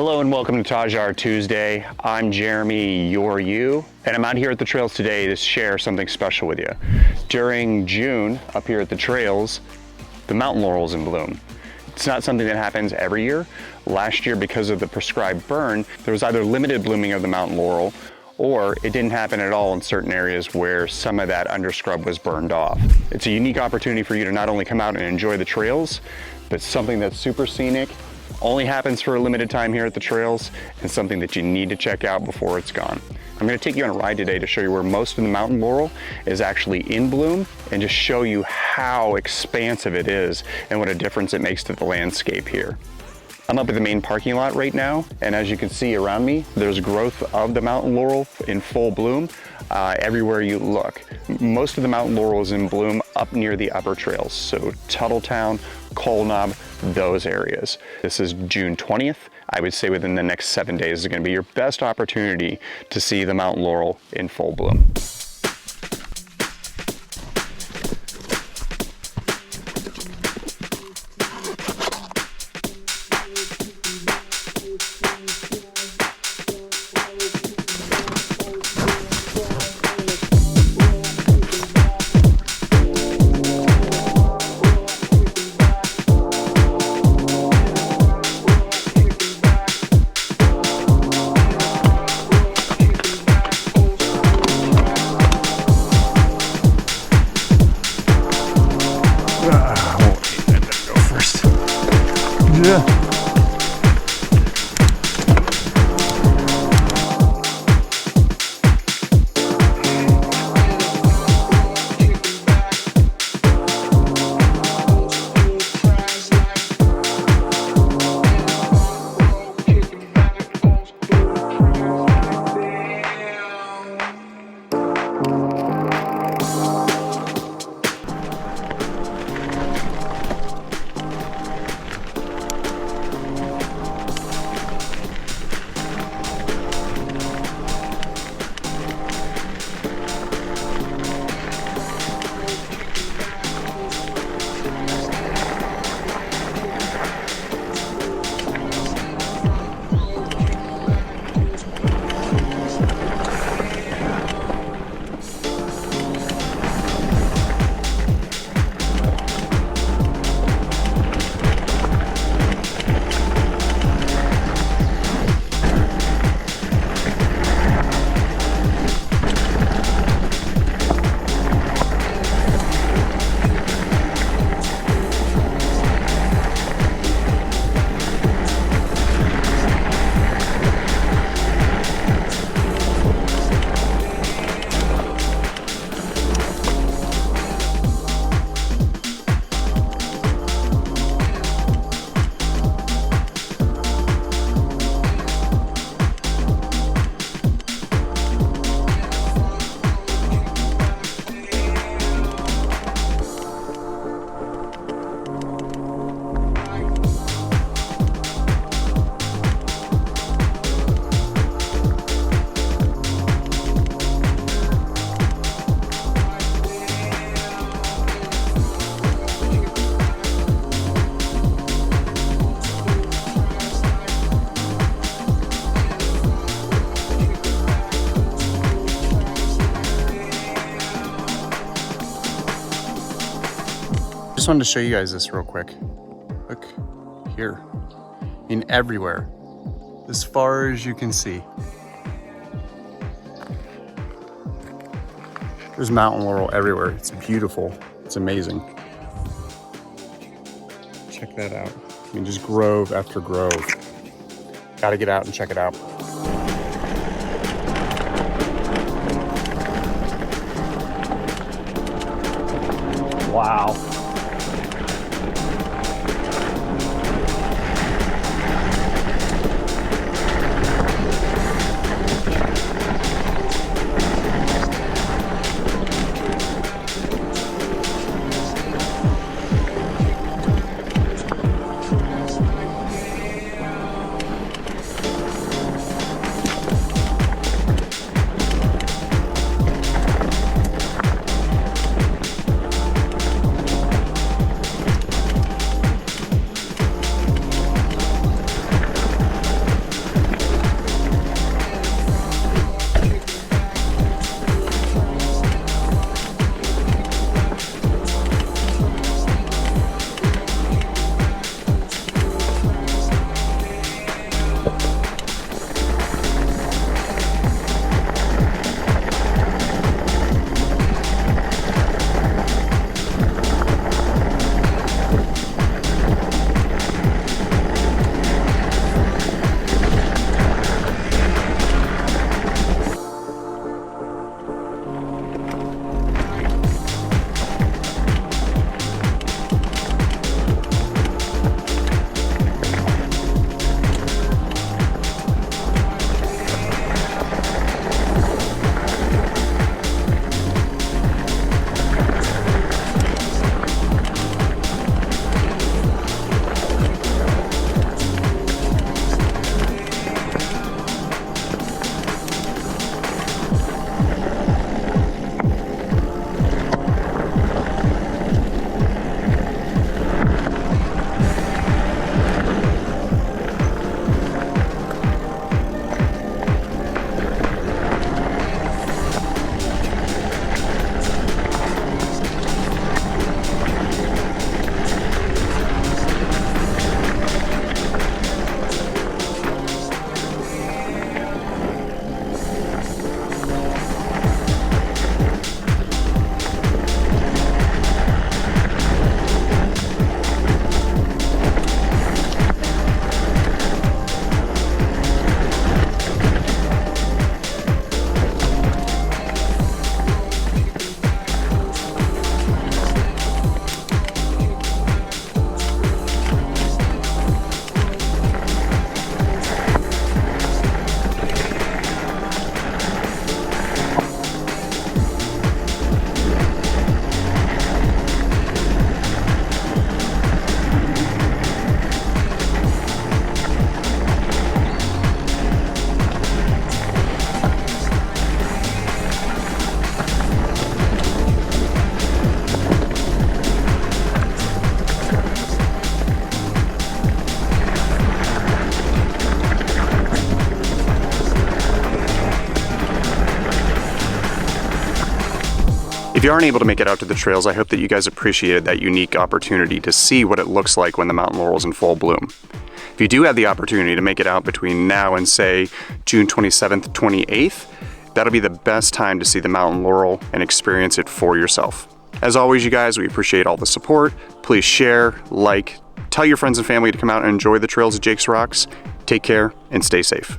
Hello and welcome to TAJR Tuesday. I'm Jeremy, you're you, and I'm out here at the trails today to share something special with you. During June, up here at the trails, the mountain laurel's in bloom. It's not something that happens every year. Last year, because of the prescribed burn, there was either limited blooming of the mountain laurel or it didn't happen at all in certain areas where some of that underscrub was burned off. It's a unique opportunity for you to not only come out and enjoy the trails, but something that's super scenic, only happens for a limited time here at the trails, and something that you need to check out before it's gone. I'm going to take you on a ride today to show you where most of the mountain laurel is actually in bloom and just show you how expansive it is and what a difference it makes to the landscape here. I'm up at the main parking lot right now, and as you can see around me, there's growth of the mountain laurel in full bloom everywhere you look. Most of the mountain laurel is in bloom up near the upper trails, so Tuttletown, Coal Knob, those areas. This is June 20th. I would say within the next 7 days is going to be your best opportunity to see the mountain laurel in full bloom. Yeah. Just wanted to show you guys this real quick. Look here, everywhere, as far as you can see. There's mountain laurel everywhere. It's beautiful. It's amazing. Check that out. I mean, just grove after grove. Got to get out and check it out. Wow. If you aren't able to make it out to the trails, I hope that you guys appreciated that unique opportunity to see what it looks like when the mountain laurel is in full bloom. If you do have the opportunity to make it out between now and say June 27th, 28th, that'll be the best time to see the mountain laurel and experience it for yourself. As always, you guys, we appreciate all the support. Please share, like, tell your friends and family to come out and enjoy the trails of Jakes Rocks. Take care and stay safe.